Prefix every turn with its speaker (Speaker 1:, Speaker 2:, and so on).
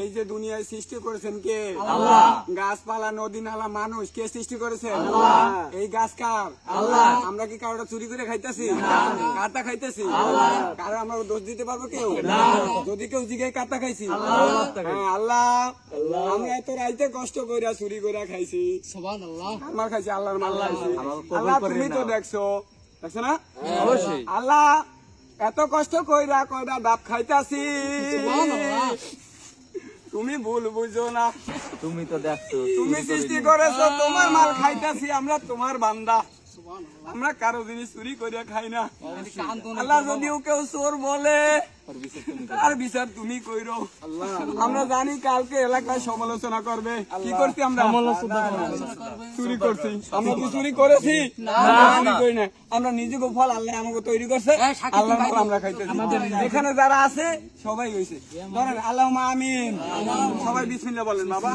Speaker 1: এই যে দুনিয়ায় সৃষ্টি করেছেন কে? গাছপালা, নদী, নালা, মানুষ কে সৃষ্টি করেছেন? এই গাছ কার? আমরা কি কারোটা চুরি করে খাইতেছি? কাটা খাইতেছি? কারো আমরা দোষ দিতে পারবো কেউ? যদি কেউ জিগায় কাটা খাইছি, আল্লাহ আমরা এত রাইতে কষ্ট কইরা চুরি করে খাইছি, আমার খাইছি, আল্লাহর মাল খাইছি। আল্লাহ তুমি তো দেখছো না? আল্লাহ এত কষ্ট কইরা কইরা ডাব খাইতাছি, তুমি ভুল বুঝো না।
Speaker 2: তুমি তো দেখছো,
Speaker 1: তুমি সৃষ্টি করেছো, তোমার মাল খাইতাছি, আমরা তোমার বান্দা, আমরা কারো জিনিস চুরি করিয়া খাই না। আল্লাহ যদিও কেউ চোর বলে, তার বিচার তুমি কইরো। আমরা জানি কালকে এলাকায় সমালোচনা করবে। কি করছি আমরা? চুরি করছি। আমরা কি চুরি করেছি? না, করি না। আমরা নিজেকে ফল আল্লাহ আমাকে তৈরি করছে, আল্লাহ আমরা খাইতেছি। এখানে যারা আছে সবাই হয়েছে, ধরেন আল্লাহুম্মা আমিন, সবাই বিসমিল্লাহ বলেন বাবা।